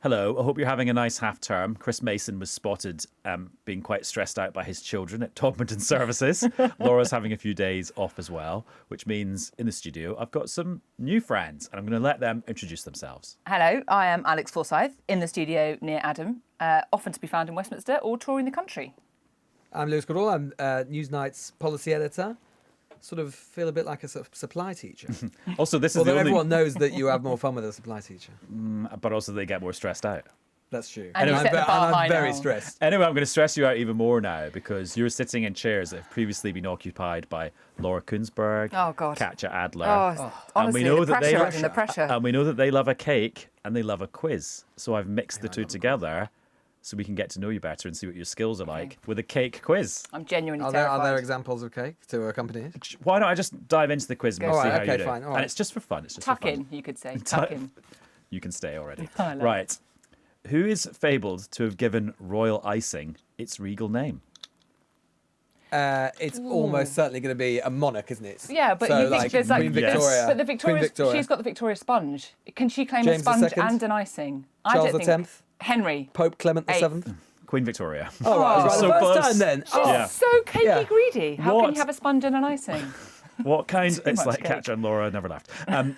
Hello, I hope you're having a nice half term. Chris Mason was spotted being quite stressed out by his children at Todmorden Services. Laura's having a few days off as well, which means in the studio I've got some new friends and I'm going to let them introduce themselves. Hello, I am Alex Forsyth in the studio near Adam, often to be found in Westminster or touring the country. I'm Lewis Goodall. I'm Newsnight's policy editor. Sort of feel a bit like a supply teacher. Also, this is Although the only... everyone knows that you have more fun with a supply teacher. But also they get more stressed out. That's true. And I'm very stressed. Anyway, I'm going to stress you out even more now because you're sitting in chairs that have previously been occupied by Laura Kunsberg, Katja Adler. Honestly, the pressure. And we know that they love a cake and they love a quiz. So I've mixed the two together so we can get to know you better and see what your skills are like with a cake quiz. I'm genuinely terrified. terrified. Are there examples of cake to accompany it? Why don't I just dive into the quiz and we'll see how you do. Fine. And it's just for fun. It's just Tuck for fun. in, you could say. Tuck in. You can stay already. Right. Who is fabled to have given royal icing its regal name? It's almost certainly going to be a monarch, isn't it? Yeah, but so, you think there's Queen Victoria. But the Victoria, Queen Victoria. she's got the Victoria sponge. Can she claim James a sponge II? and an icing? Charles X? Henry. Pope Clement VII? Queen Victoria. Oh, right. So the first close. time then. She's so cakey greedy. How can you have a sponge and an icing? What kind... It's much like cake. Katja and Laura never laughed.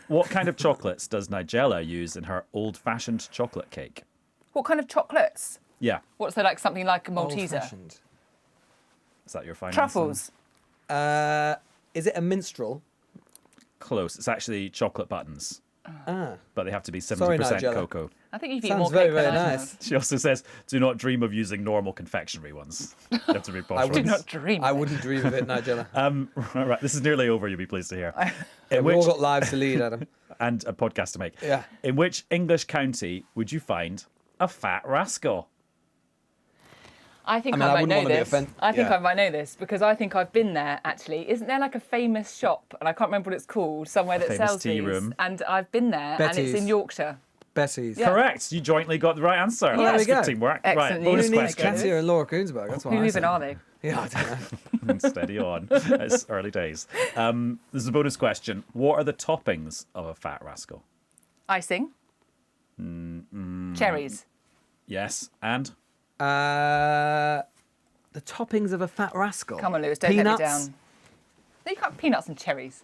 What kind of chocolates does Nigella use in her old-fashioned chocolate cake? What kind of chocolates? Yeah. What's there, like something like a Malteser? Old-fashioned. Is that your final Truffles. answer? Is it a minstrel? Close. It's actually chocolate buttons. But they have to be 70% Sorry, Nigella. cocoa. I think you've eaten more Sounds very, cake very than I nice. She also says, do not dream of using normal confectionery ones. You have to be posh have. Do ones. not dream. I wouldn't dream of it, Nigella. Right, this is nearly over, you'll be pleased to hear. We've all got lives to lead, Adam. And a podcast to make. Yeah. In which English county would you find a fat rascal? I think I might know this. I think Yeah. I might know this because I think I've been there. Actually, isn't there like a famous shop, and I can't remember what it's called, somewhere that famous sells tea these? room. And I've been there, and Betty's. it's in Yorkshire. Bessy's. Yeah. Correct. You jointly got the right answer. Yeah. That's There we good go. teamwork. Excellent Right, news. bonus Who needs question. Katja and Laura Kunsberg? That's what Who I even say. are they? Yeah, I don't know. Steady on. It's early days. This is a bonus question. What are the toppings of a fat rascal? Icing. Cherries. Yes, and? The toppings of a fat rascal. Come on, Lewis, don't Peanuts? let me down. No, you can't have peanuts and cherries.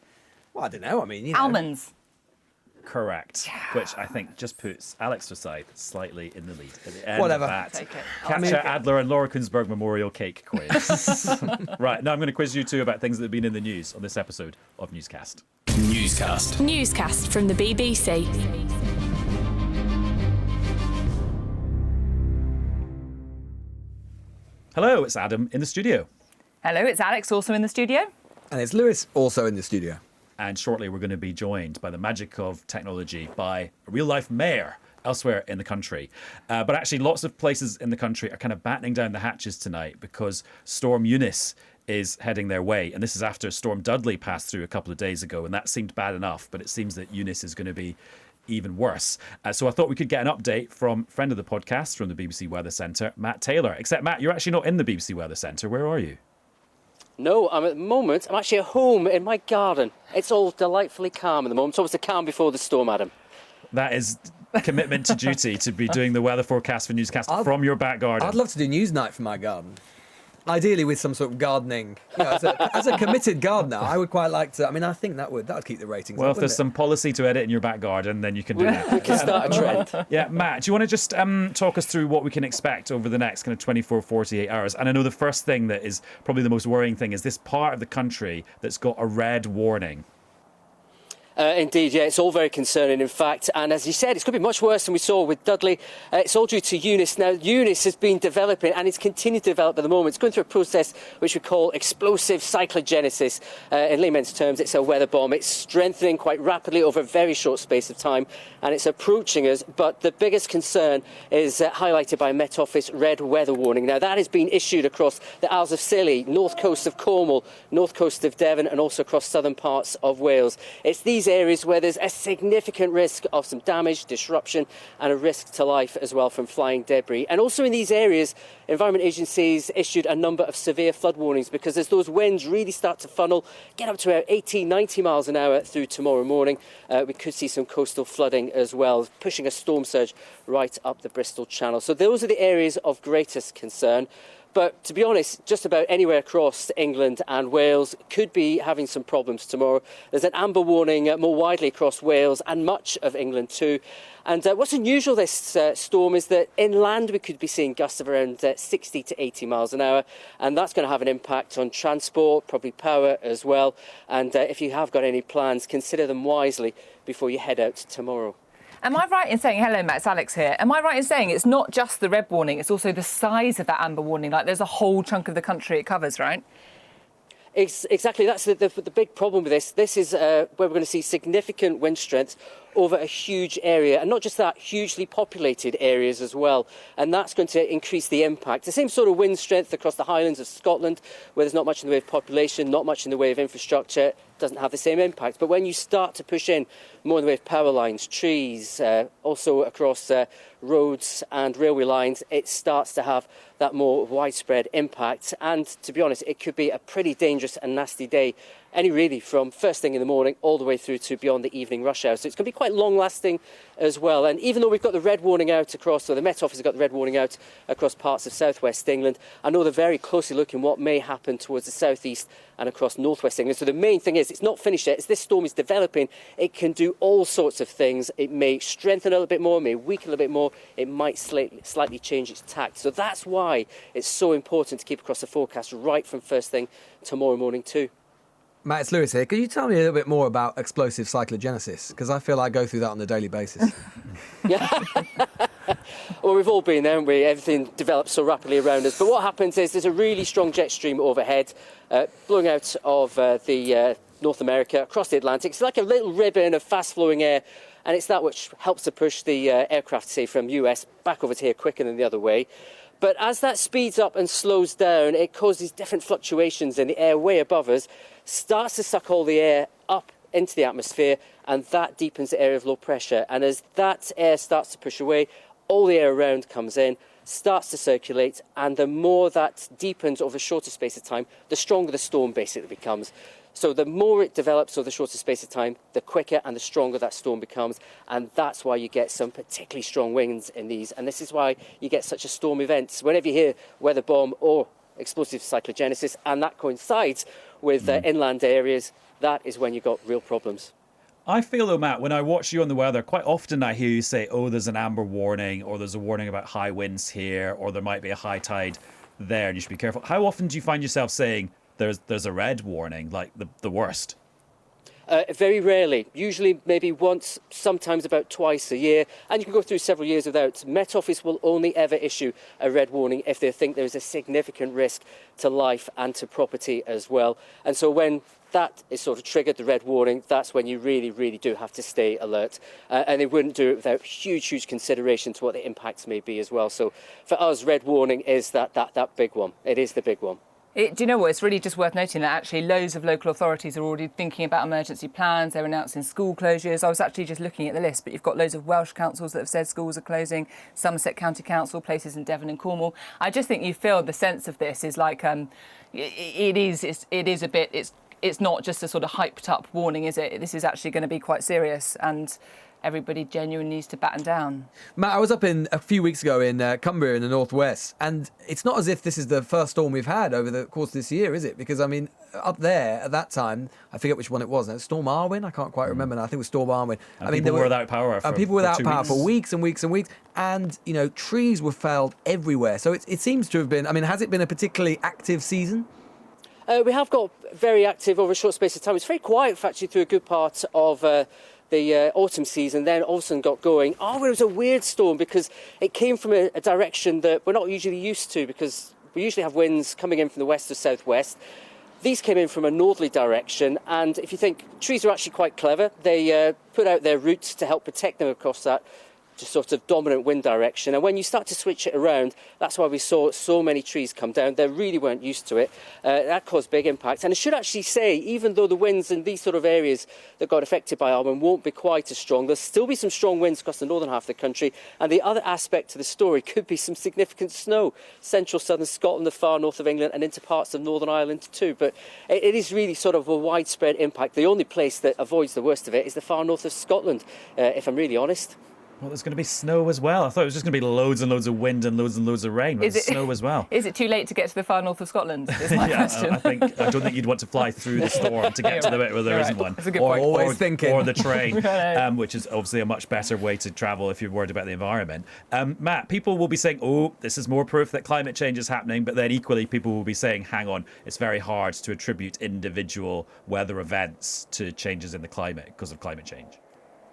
Well, I don't know. I mean, you know. Almonds. Correct. Which I think just puts Alex Forsyth slightly in the lead at the end Whatever. of that. Take it. Katja Adler and Laura Kunsberg Memorial Cake Quiz. Right, now I'm going to quiz you two about things that have been in the news on this episode of Newscast. Newscast. Newscast from the BBC. Hello, it's Adam in the studio. Hello, it's Alex, also in the studio. And it's Lewis, also in the studio. And shortly we're going to be joined by the magic of technology by a real-life mayor elsewhere in the country. But actually lots of places in the country are kind of battening down the hatches tonight because Storm Eunice is heading their way. And this is after Storm Dudley passed through a couple of days ago, and that seemed bad enough, but it seems that Eunice is going to be even worse. So I thought we could get an update from friend of the podcast from the BBC Weather Centre, Matt Taylor. Except, Matt, you're actually not in the BBC Weather Centre. Where are you? No, I'm actually at home in my garden. It's all delightfully calm at the moment. It's always the calm before the storm, Adam. That is commitment to duty, to be doing the weather forecast for Newscast from your back garden. I'd love to do Newsnight from my garden. Ideally with some sort of gardening. You know, as a committed gardener, I would quite like to. I mean, I think that would keep the ratings Well, up, if there's wouldn't some policy to edit in your back garden, then you can do that. We can start a trend. Yeah, Matt, do you want to just talk us through what we can expect over the next kind of 24, 48 hours? And I know the first thing that is probably the most worrying thing is this part of the country that's got a red warning. Indeed, yeah, it's all very concerning, in fact. And as you said, it's going to be much worse than we saw with Dudley. It's all due to Eunice. Now, Eunice has been developing, and it's continued to develop at the moment. It's going through a process which we call explosive cyclogenesis. In layman's terms, it's a weather bomb. It's strengthening quite rapidly over a very short space of time, and it's approaching us. But the biggest concern is highlighted by Met Office red weather warning. Now, that has been issued across the Isles of Scilly, north coast of Cornwall, north coast of Devon, and also across southern parts of Wales. It's these these areas where there's a significant risk of some damage, disruption, and a risk to life as well from flying debris. And also in these areas, Environment agencies issued a number of severe flood warnings because as those winds really start to funnel, get up to about 80, 90 miles an hour through tomorrow morning, we could see some coastal flooding as well, pushing a storm surge right up the Bristol Channel. So those are the areas of greatest concern. But to be honest, just about anywhere across England and Wales could be having some problems tomorrow. There's an amber warning more widely across Wales and much of England too. And what's unusual this storm is that inland we could be seeing gusts of around 60 to 80 miles an hour. And that's going to have an impact on transport, probably power as well. And if you have got any plans, consider them wisely before you head out tomorrow. Am I right in saying, hello Matt, it's Alex here, am I right in saying it's not just the red warning, it's also the size of that amber warning, like there's a whole chunk of the country it covers, right? Exactly, that's the big problem with this. This is where we're going to see significant wind strength over a huge area, and not just that, hugely populated areas as well. And that's going to increase the impact. The same sort of wind strength across the Highlands of Scotland, where there's not much in the way of population, not much in the way of infrastructure, doesn't have the same impact. But when you start to push in more in the way of power lines, trees, also across roads and railway lines, it starts to have that more widespread impact. And to be honest, it could be a pretty dangerous and nasty day, really from first thing in the morning all the way through to beyond the evening rush hour. So it's going to be quite long lasting as well. And even though we've got the red warning out across, or the Met Office has got the red warning out across parts of southwest England, I know they're very closely looking what may happen towards the southeast and across northwest England. So the main thing is, it's not finished yet. As this storm is developing, it can do all sorts of things. It may strengthen a little bit more, may weaken a little bit more. It might slightly change its tact. So that's why it's so important to keep across the forecast right from first thing tomorrow morning too. Matt, it's Lewis here. Could you tell me a little bit more about explosive cyclogenesis? Because I feel I go through that on a daily basis. Yeah. Well, we've all been there, haven't we? Everything develops so rapidly around us. But what happens is there's a really strong jet stream overhead blowing out of North America across the Atlantic. It's like a little ribbon of fast-flowing air, and it's that which helps to push the aircraft, say, from US back over to here quicker than the other way. But as that speeds up and slows down, it causes different fluctuations in the air way above us, starts to suck all the air up into the atmosphere, and that deepens the area of low pressure. And as that air starts to push away, all the air around comes in, starts to circulate, and the more that deepens over a shorter space of time, the stronger the storm basically becomes. So the more it develops over the shorter space of time, the quicker and the stronger that storm becomes. And that's why you get some particularly strong winds in these. And this is why you get such a storm event. Whenever you hear weather bomb or explosive cyclogenesis, and that coincides with inland areas, that is when you've got real problems. I feel though, Matt, when I watch you on the weather, quite often I hear you say, oh, there's an amber warning, or there's a warning about high winds here, or there might be a high tide there, and you should be careful. How often do you find yourself saying there's a red warning, like the worst? Very rarely. Usually maybe once, sometimes about twice a year. And you can go through several years without. Met Office will only ever issue a red warning if they think there is a significant risk to life and to property as well. And so when that is sort of triggered, the red warning, that's when you really, really do have to stay alert. And they wouldn't do it without huge consideration to what the impacts may be as well. So for us, red warning is that big one. It is the big one. Do you know what? It's really just worth noting that actually loads of local authorities are already thinking about emergency plans. They're announcing school closures. I was actually just looking at the list, but you've got loads of Welsh councils that have said schools are closing, Somerset County Council, places in Devon and Cornwall. I just think you feel the sense of this is like it's not just a sort of hyped up warning, is it? This is actually going to be quite serious, and everybody genuinely needs to batten down. Matt, I was up a few weeks ago in Cumbria in the northwest, and it's not as if this is the first storm we've had over the course of this year, is it? Because, I mean, up there at that time, I forget which one it was. Storm Arwen? I can't quite remember now. I think it was Storm Arwen. And people were without power for weeks and weeks and weeks. And, you know, trees were felled everywhere. So it seems to have been, I mean, has it been a particularly active season? We have got very active over a short space of time. It's very quiet, actually, through a good part of the autumn season. Then all of a sudden got going. It was a weird storm because it came from a direction that we're not usually used to, because we usually have winds coming in from the west or southwest. These came in from a northerly direction, and if you think, trees are actually quite clever. They put out their roots to help protect them across that just sort of dominant wind direction. And when you start to switch it around, that's why we saw so many trees come down. They really weren't used to it. That caused big impacts. And I should actually say, even though the winds in these sort of areas that got affected by Alwyn won't be quite as strong, there'll still be some strong winds across the northern half of the country. And the other aspect to the story could be some significant snow. Central southern Scotland, the far north of England, and into parts of Northern Ireland too. But it is really sort of a widespread impact. The only place that avoids the worst of it is the far north of Scotland, if I'm really honest. Well, there's going to be snow as well. I thought it was just going to be loads and loads of wind and loads of rain. But there's snow as well. Is it too late to get to the far north of Scotland? Is my question. I don't think you'd want to fly through the storm to get to the bit where there isn't one. That's a good point. Always thinking. Or the train, which is obviously a much better way to travel if you're worried about the environment. Matt, people will be saying, oh, this is more proof that climate change is happening. But then equally, people will be saying, hang on, it's very hard to attribute individual weather events to changes in the climate because of climate change.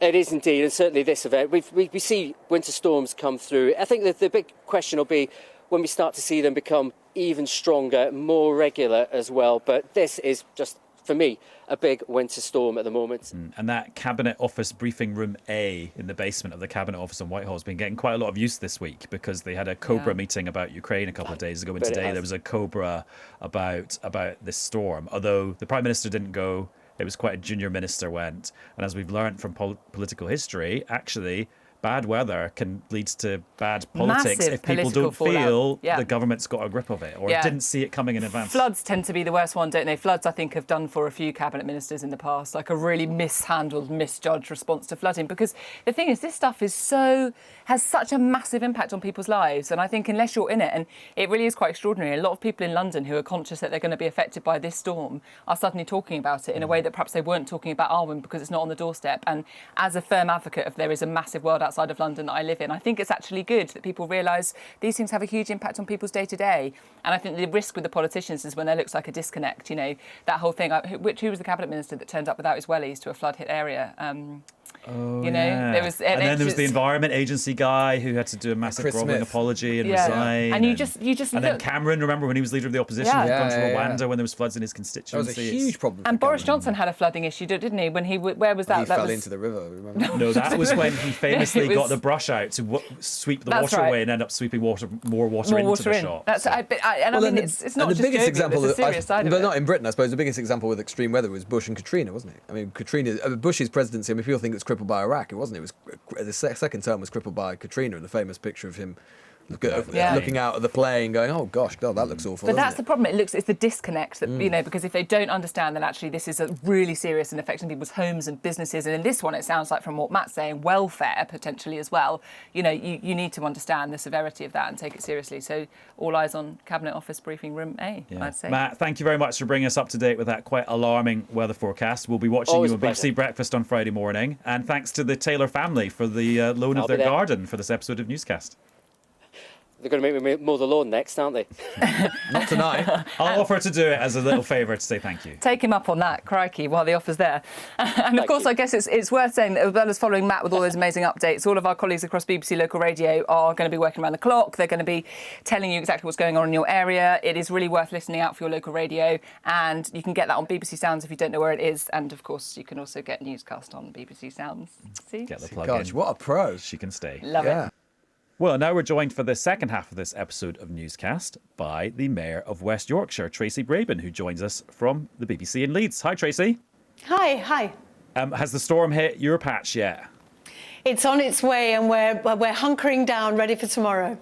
It is indeed, and certainly this event. We see winter storms come through. I think that the big question will be when we start to see them become even stronger, more regular as well. But this is just, for me, a big winter storm at the moment. And that Cabinet Office briefing room A in the basement of the Cabinet Office in Whitehall has been getting quite a lot of use this week because they had a COBRA meeting about Ukraine a couple of days ago, and today there was a COBRA about this storm. Although the Prime Minister didn't go, it was quite a junior minister went. And as we've learned from political history, actually, bad weather can lead to bad politics Massive if people don't feel the government's got a grip of it or didn't see it coming in advance. Floods tend to be the worst one, don't they? Floods, I think, have done for a few cabinet ministers in the past, like a really mishandled, misjudged response to flooding. Because the thing is, this stuff has such a massive impact on people's lives. And I think unless you're in it, and it really is quite extraordinary, a lot of people in London who are conscious that they're going to be affected by this storm are suddenly talking about it in a way that perhaps they weren't talking about Alwyn because it's not on the doorstep. And as a firm advocate of there is a massive world outside of London that I live in, I think it's actually good that people realise these things have a huge impact on people's day to day. And I think the risk with the politicians is when there looks like a disconnect, you know, that whole thing. Who was the cabinet minister that turned up without his wellies to a flood hit area? There was, and then there was the Environment Agency guy who had to do a massive grovelling apology and resign. And you just and then Cameron, remember when he was leader of the opposition, had gone to Rwanda when there was floods in his constituency. That was a huge problem. And Boris Johnson had a flooding issue, didn't he? When where was that? He fell into the river. Remember? No, that was when he famously got the brush out to sweep the water away and end up sweeping more water into the shop. It's not the just biggest joking, example, it's a serious side of it. but not in Britain, I suppose. The biggest example with extreme weather was Bush and Katrina, wasn't it? I mean, Bush's presidency. I mean, people think it was crippled by Iraq. It wasn't. It was the second term was crippled by Katrina, and the famous picture of him looking out at the plane, going, "Oh gosh, God, that looks awful." But that's the problem. It's the disconnect that you know, because if they don't understand that actually this is a really serious and affecting people's homes and businesses, and in this one it sounds like from what Matt's saying, welfare potentially as well. You know, you need to understand the severity of that and take it seriously. So all eyes on Cabinet Office briefing room A. I'd say. Matt, thank you very much for bringing us up to date with that quite alarming weather forecast. We'll be watching you on BBC Breakfast on Friday morning, and thanks to the Taylor family for the loan of their garden for this episode of Newscast. They're going to make me mow the lawn next, aren't they? Not tonight. I'll offer to do it as a little favour to say thank you. Take him up on that, crikey, while the offer's there. And of course, I guess it's worth saying that as well as following Matt with all those amazing updates, all of our colleagues across BBC Local Radio are going to be working around the clock. They're going to be telling you exactly what's going on in your area. It is really worth listening out for your local radio, and you can get that on BBC Sounds if you don't know where it is. And of course, you can also get Newscast on BBC Sounds. See? Get the plug Gosh, in. what a pro. She can stay. Love it. Well, now we're joined for the second half of this episode of Newscast by the Mayor of West Yorkshire, Tracy Braben, who joins us from the BBC in Leeds. Hi, Tracy. Hi. Has the storm hit your patch yet? It's on its way, and we're hunkering down, ready for tomorrow.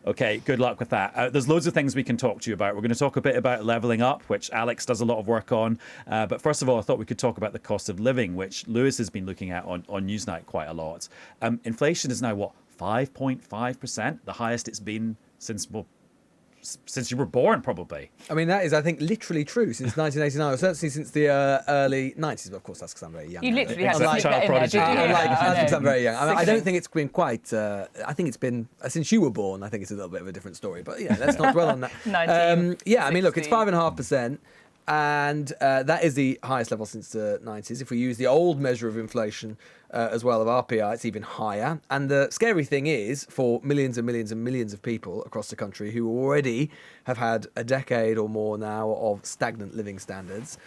OK, good luck with that. There's loads of things we can talk to you about. We're going to talk a bit about levelling up, which Alex does a lot of work on. But first of all, I thought we could talk about the cost of living, which Lewis has been looking at on Newsnight quite a lot. Inflation is now, 5.5%, the highest it's been since you were born, probably. I mean, that is, I think, literally true since 1989, or certainly since the early 90s. But of course, that's because I'm very young. You literally had to Like keep that in there, prodigy. didn't you? That's because I'm very young. I mean, I don't think it's been quite. I think it's been since you were born. I think it's a little bit of a different story. But yeah, let's not dwell on that. I mean, look, it's 5.5%. And that is the highest level since the 90s. If we use the old measure of inflation as well, of RPI, it's even higher. And the scary thing is, for millions and millions and millions of people across the country who already have had a decade or more now of stagnant living standards,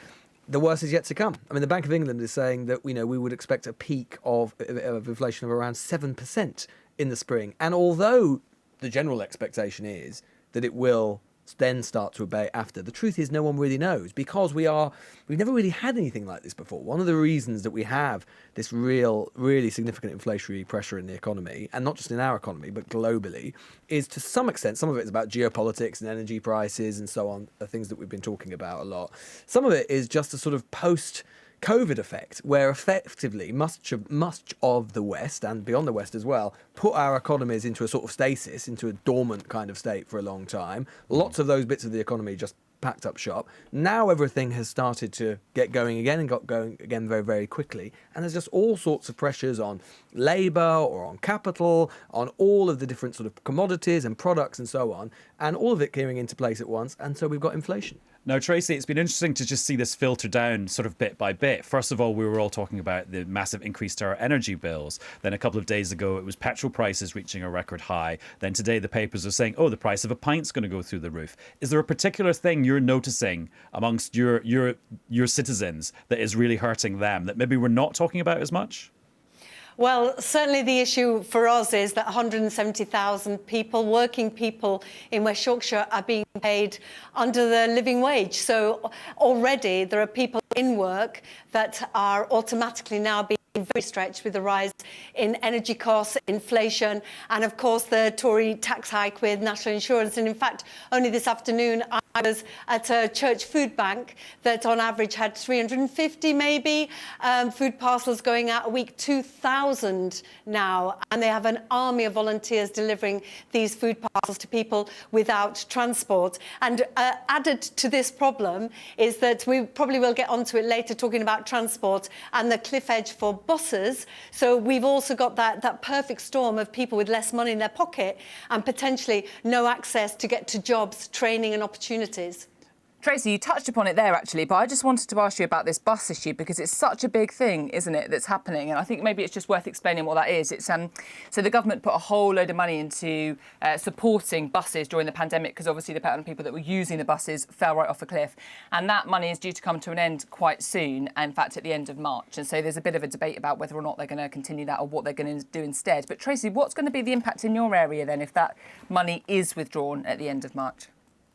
the worst is yet to come. I mean, the Bank of England is saying that, we would expect a peak of inflation of around 7% in the spring. And although the general expectation is that it will then start to abate after, the truth is no one really knows, because we've never really had anything like this before. One of the reasons that we have this really significant inflationary pressure in the economy, and not just in our economy, but globally, is to some extent, some of it is about geopolitics and energy prices and so on, the things that we've been talking about a lot. Some of it is just a sort of post-COVID effect, where effectively much of the West, and beyond the West as well, put our economies into a sort of stasis, into a dormant kind of state for a long time. Lots of those bits of the economy just packed up shop. Now everything has started to get going again, and got going again very, very quickly. And there's just all sorts of pressures on labour or on capital, on all of the different sort of commodities and products and so on, and all of it coming into place at once. And so we've got inflation. Now, Tracy, it's been interesting to just see this filter down sort of bit by bit. First of all, we were all talking about the massive increase to our energy bills. Then a couple of days ago, it was petrol prices reaching a record high. Then today, the papers are saying, oh, the price of a pint's going to go through the roof. Is there a particular thing you're noticing amongst your citizens that is really hurting them that maybe we're not talking about as much? Well, certainly the issue for us is that 170,000 people, working people in West Yorkshire, are being paid under the living wage. So already there are people in work that are automatically now being very stretched with the rise in energy costs, inflation, and of course the Tory tax hike with national insurance. And in fact, only this afternoon I was at a church food bank that on average had 350 maybe food parcels going out a week, 2,000 now, and they have an army of volunteers delivering these food parcels to people without transport. And added to this problem is that we probably will get onto it later, talking about transport and the cliff edge for buses. So we've also got that perfect storm of people with less money in their pocket and potentially no access to get to jobs, training and opportunities. Tracy, you touched upon it there, actually, but I just wanted to ask you about this bus issue, because it's such a big thing, isn't it, that's happening? And I think maybe it's just worth explaining what that is. It's so the government put a whole load of money into supporting buses during the pandemic, because obviously the amount of people that were using the buses fell right off a cliff. And that money is due to come to an end quite soon, in fact, at the end of March. And so there's a bit of a debate about whether or not they're going to continue that or what they're going to do instead. But Tracy, what's going to be the impact in your area then if that money is withdrawn at the end of March?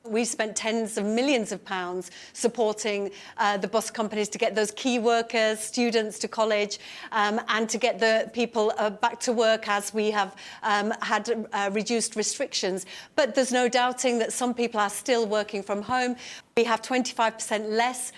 We spent tens of millions of pounds supporting the bus companies to get those key workers, students to college, and to get the people back to work as we have had reduced restrictions. But there's no doubting that some people are still working from home. We have 25% less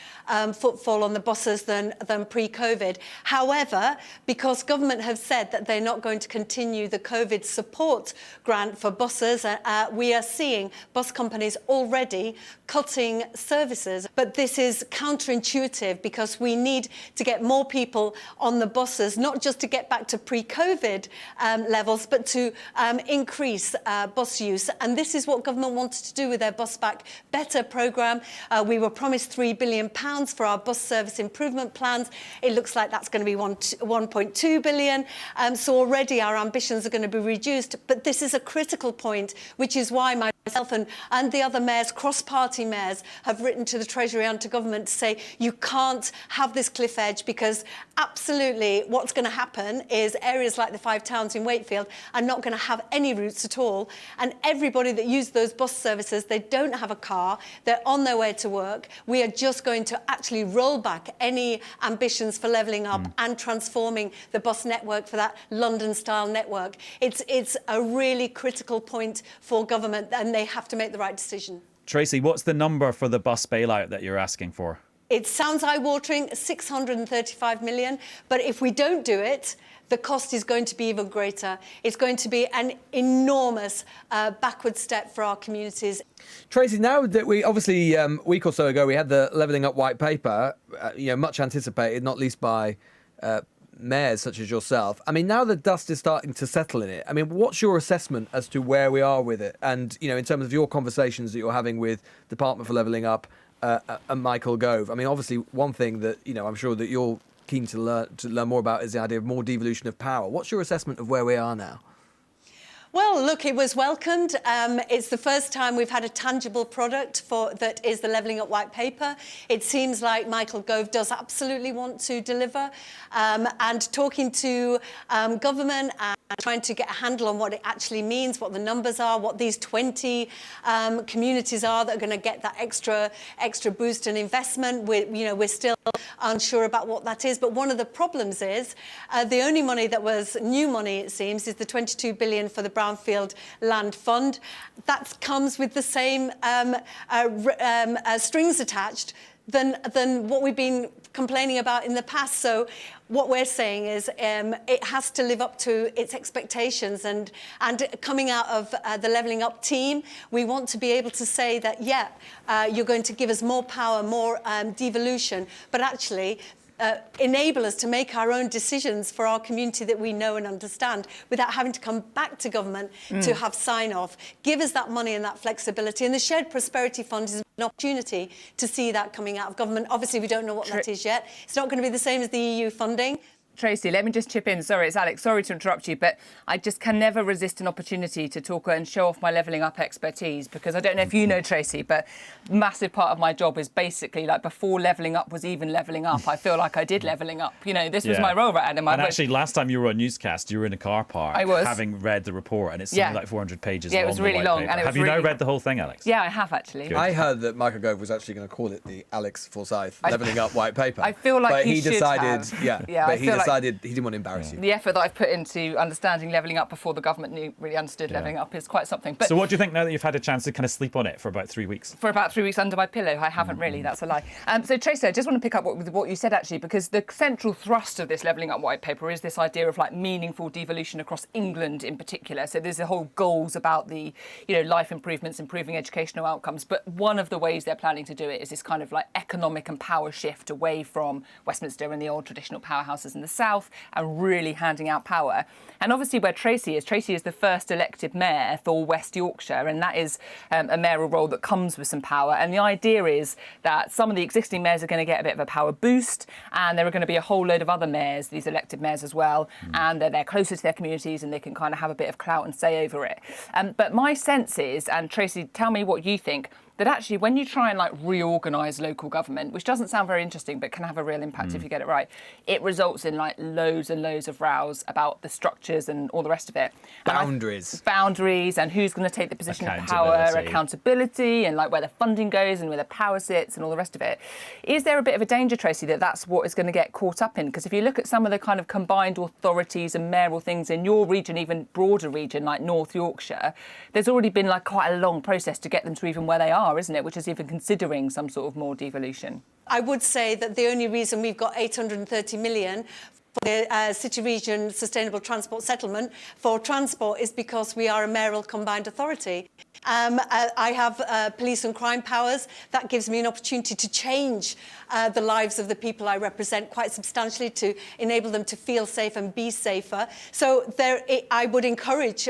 footfall on the buses than pre-COVID. However, because government have said that they're not going to continue the COVID support grant for buses, we are seeing bus companies already cutting services. But this is counterintuitive, because we need to get more people on the buses, not just to get back to pre-COVID levels, but to increase bus use. And this is what government wanted to do with their Bus Back Better programme. We were promised £3 billion for our bus service improvement plans. It looks like that's going to be 1.2 billion. So already our ambitions are going to be reduced. But this is a critical point, which is why myself and the other mayors, cross-party mayors, have written to the Treasury and to government to say you can't have this cliff edge, because absolutely what's going to happen is areas like the 5 towns in Wakefield are not going to have any routes at all. And everybody that used those bus services, they don't have a car, they're on their way to work. We are just going to actually roll back any ambitions for levelling up and transforming the bus network for that London-style network. It's a really critical point for government, and they have to make the right decision. Tracy, what's the number for the bus bailout that you're asking for? It sounds eye-watering, 635 million, but if we don't do it, the cost is going to be even greater. It's going to be an enormous backward step for our communities. Tracy, now that we obviously a week or so ago we had the Levelling Up white paper, much anticipated, not least by mayors such as yourself. I mean, now the dust is starting to settle in it. I mean, what's your assessment as to where we are with it? And in terms of your conversations that you're having with Department for Levelling Up and Michael Gove. I mean, obviously, one thing that I'm sure that you're keen to learn more about is the idea of more devolution of power. What's your assessment of where we are now? Well, look, it was welcomed. It's the first time we've had a tangible product that is the Levelling Up White Paper. It seems like Michael Gove does absolutely want to deliver. And talking to government and trying to get a handle on what it actually means, what the numbers are, what these 20 communities are that are going to get that extra boost in investment. We're still unsure about what that is. But one of the problems is the only money that was new money, it seems, is the 22 billion for the Brownfield Land Fund. That comes with the same strings attached than what we've been complaining about in the past. So what we're saying is it has to live up to its expectations, and coming out of the Levelling Up team, we want to be able to say that, you're going to give us more power, more devolution, but actually enable us to make our own decisions for our community that we know and understand without having to come back to government to have sign-off. Give us that money and that flexibility. And the Shared Prosperity Fund is an opportunity to see that coming out of government. Obviously, we don't know what that is yet. It's not going to be the same as the EU funding. Tracy, let me just chip in. Sorry, it's Alex. Sorry to interrupt you, but I just can never resist an opportunity to talk and show off my levelling up expertise, because I don't know if you know, Tracy, but massive part of my job is basically like before levelling up was even levelling up, I feel like I did levelling up. This was my role, right? And actually, last time you were on Newscast, you were in a car park. I was. Having read the report, and it's something like 400 pages long. Yeah, it was really long. And have you now read the whole thing, Alex? Yeah, I have, actually. Good. I heard that Michael Gove was actually going to call it the Alex Forsyth Levelling Up White Paper. I feel like but he decided, have. but he decided he didn't want to embarrass you. The effort that I've put into understanding levelling up before the government really understood levelling up is quite something. But so what do you think now that you've had a chance to kind of sleep on it for about 3 weeks? For about 3 weeks under my pillow. I haven't really, that's a lie. So Tracy, I just want to pick up what you said, actually, because the central thrust of this Levelling Up White Paper is this idea of like meaningful devolution across England in particular. So there's the whole goals about the life improvements, improving educational outcomes. But one of the ways they're planning to do it is this kind of like economic and power shift away from Westminster and the old traditional powerhouses in the south and really handing out power. And obviously where Tracy is the first elected mayor for West Yorkshire, and that is a mayoral role that comes with some power. And the idea is that some of the existing mayors are going to get a bit of a power boost, and there are going to be a whole load of other mayors, these elected mayors as well, and they're closer to their communities and they can kind of have a bit of clout and say over it. But my sense is, and Tracy, tell me what you think, that actually when you try and like reorganise local government, which doesn't sound very interesting but can have a real impact if you get it right, it results in like loads and loads of rows about the structures and all the rest of it. Boundaries and who's going to take the position of power, accountability, and like where the funding goes and where the power sits and all the rest of it. Is there a bit of a danger, Tracy, that that's what is going to get caught up in? Because if you look at some of the kind of combined authorities and mayoral things in your region, even broader region like North Yorkshire, there's already been like quite a long process to get them to even where they are, isn't it? Which is even considering some sort of more devolution. I would say that the only reason we've got 830 million for the City Region Sustainable Transport Settlement for transport is because we are a mayoral combined authority. I have police and crime powers. That gives me an opportunity to change the lives of the people I represent quite substantially, to enable them to feel safe and be safer. So I would encourage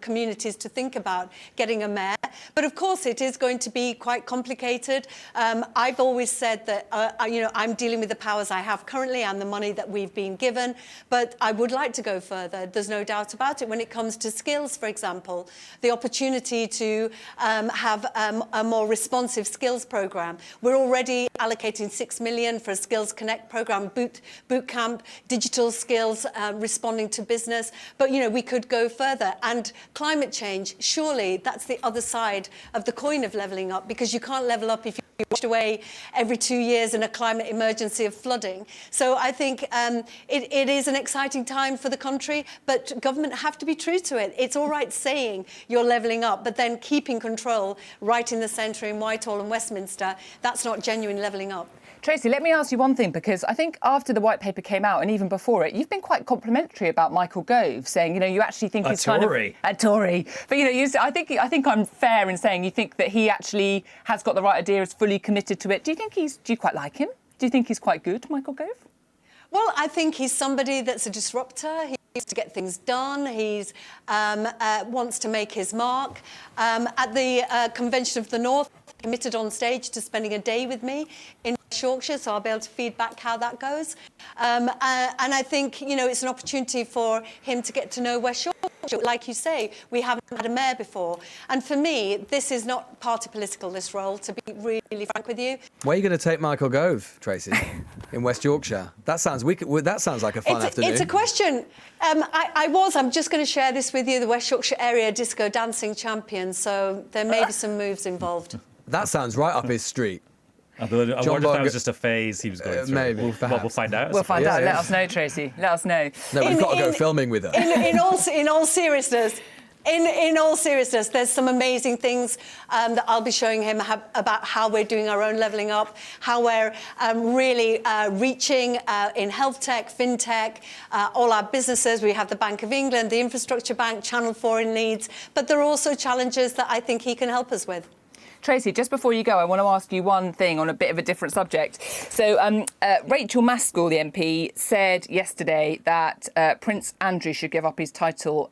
communities to think about getting a mayor. But of course, it is going to be quite complicated. I've always said that I'm dealing with the powers I have currently and the money that we've been given. But I would like to go further. There's no doubt about it. When it comes to skills, for example, the opportunity to have a more responsive skills programme. We're already allocating 6 million for a Skills Connect programme, boot camp, digital skills, responding to business. But, we could go further. And climate change, surely that's the other side of the coin of levelling up, because you can't level up if you're washed away every 2 years in a climate emergency of flooding. So I think it is an exciting time for the country, but government have to be true to it. It's all right saying you're levelling up, but then keeping control right in the centre in Whitehall and Westminster, that's not genuine levelling up. Tracy, let me ask you one thing, because I think after the white paper came out and even before it, you've been quite complimentary about Michael Gove, saying, you actually think he's kind of a Tory. But, I think I'm fair in saying you think that he actually has got the right idea, is fully committed to it. Do you quite like him? Do you think he's quite good, Michael Gove? Well, I think he's somebody that's a disruptor. He wants to get things done. He wants to make his mark. At the Convention of the North, committed on stage to spending a day with me in Yorkshire, so I'll be able to feed back how that goes. And I think, it's an opportunity for him to get to know West Yorkshire Like you say, we haven't had a mayor before. And for me, this is not party political, this role, to be really frank with you. Where are you going to take Michael Gove, Tracy, in West Yorkshire? That sounds that sounds like a fun afternoon. It's a question. I'm just going to share this with you, the West Yorkshire area disco dancing champion, so there may be some moves involved. That sounds right up his street. I wonder if that was just a phase he was going through. Maybe. We'll find out. We'll find out. Let us know, Tracy. Let us know. No, we've got to go filming with her. In all seriousness, there's some amazing things that I'll be showing him about how we're doing our own levelling up, how we're really reaching in health tech, fintech, all our businesses. We have the Bank of England, the Infrastructure Bank, Channel 4 in Leeds, but there are also challenges that I think he can help us with. Tracy, just before you go, I want to ask you one thing on a bit of a different subject. So Rachel Maskell, the MP, said yesterday that Prince Andrew should give up his title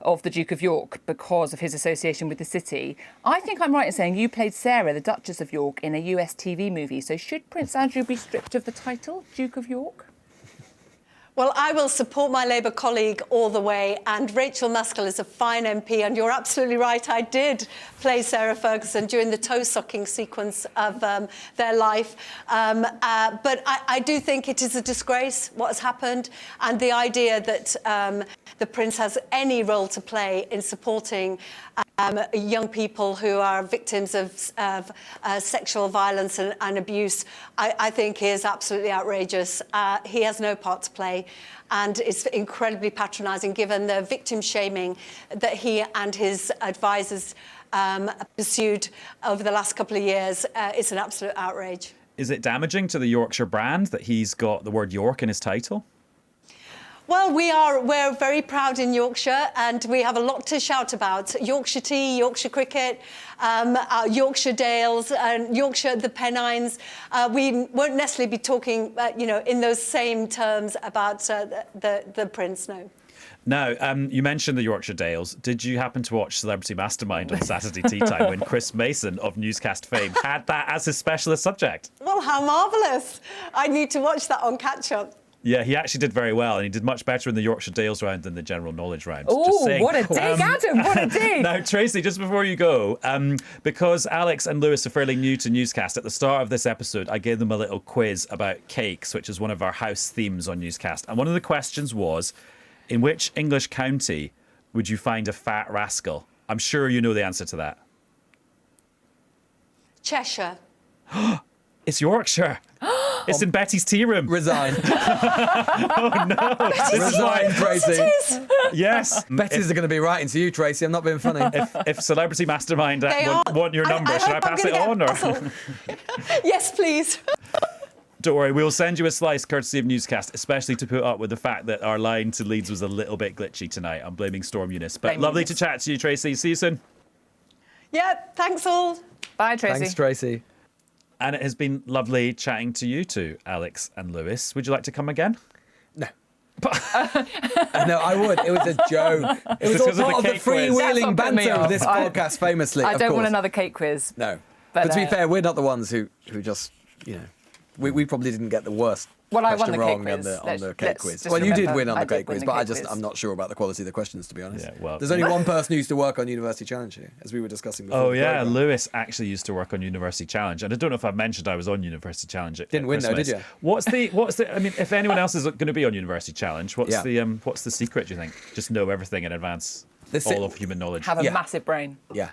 of the Duke of York because of his association with the city. I think I'm right in saying you played Sarah, the Duchess of York, in a US TV movie. So should Prince Andrew be stripped of the title, Duke of York? Well, I will support my Labour colleague all the way, and Rachel Maskell is a fine MP, and you're absolutely right, I did play Sarah Ferguson during the toe-sucking sequence of their life. But I do think it is a disgrace what has happened, and the idea that the Prince has any role to play in supporting young people who are victims of sexual violence and abuse, I think is absolutely outrageous. He has no part to play, and it's incredibly patronising given the victim shaming that he and his advisors pursued over the last couple of years. It's an absolute outrage. Is it damaging to the Yorkshire brand that he's got the word York in his title? Well, we're very proud in Yorkshire, and we have a lot to shout about. Yorkshire tea, Yorkshire cricket, Yorkshire Dales, and Yorkshire, the Pennines. We won't necessarily be talking, in those same terms about the Prince, no. Now, you mentioned the Yorkshire Dales. Did you happen to watch Celebrity Mastermind on Saturday tea time when Chris Mason of Newscast fame had that as his specialist subject? Well, how marvellous. I need to watch that on catch-up. Yeah, he actually did very well, and he did much better in the Yorkshire Dales round than the general knowledge round. Oh, what a dig, Adam, what a dig! Now, Tracy, just before you go, because Alex and Lewis are fairly new to Newscast, at the start of this episode, I gave them a little quiz about cakes, which is one of our house themes on Newscast. And one of the questions was, in which English county would you find a fat rascal? I'm sure you know the answer to that. Cheshire. It's Yorkshire. It's in Betty's tea room. Resign. Oh, no. Resign, Tracy. Yes. Betty's are going to be writing to you, Tracy. I'm not being funny. If Celebrity Mastermind want your number, should I pass it on? Or? Yes, please. Don't worry, we'll send you a slice courtesy of Newscast, especially to put up with the fact that our line to Leeds was a little bit glitchy tonight. I'm blaming Storm Eunice. But lovely to chat to you, Tracy. See you soon. Yeah, thanks all. Bye, Tracy. Thanks, Tracy. And it has been lovely chatting to you two, Alex and Lewis. Would you like to come again? No. No, I would. It was a joke. It was all part of the freewheeling banter of this podcast, famously. I don't want another cake quiz. No. But to be fair, we're not the ones who just, we probably didn't get the worst question wrong on the cake quiz. Well, you did win on the cake quiz, but I'm not sure about the quality of the questions, to be honest. Yeah, well, there's only one person who used to work on University Challenge here, as we were discussing before. Oh, yeah, Lewis actually used to work on University Challenge. And I don't know if I've mentioned I was on University Challenge at Didn't win though, did you? What's the I mean, if anyone else is going to be on University Challenge, what's the secret, do you think? Just know everything in advance, all of human knowledge. Have a massive brain. Yeah.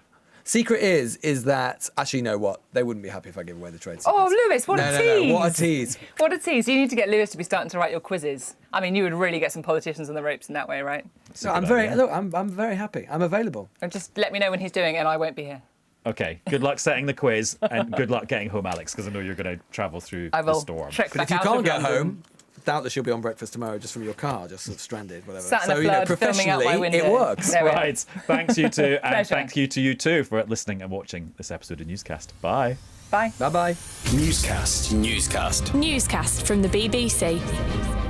Secret is that, actually, you know what? They wouldn't be happy if I give away the trade secrets. Oh, Lewis, what a tease. No, what a tease. What a tease. You need to get Lewis to be starting to write your quizzes. I mean, you would really get some politicians on the ropes in that way, right? So I'm very happy. I'm available. And just let me know when he's doing it and I won't be here. Okay, good luck setting the quiz and good luck getting home, Alex, because I know you're going to travel through the storm. But if you can't get home, doubtless you'll be on breakfast tomorrow just from your car, just sort of stranded, whatever. Sat in a flood, professionally, filming out my window. it works. Right. Thanks you two, and thank you to you too for listening and watching this episode of Newscast. Bye. Bye. Bye-bye. Newscast. Newscast from the BBC.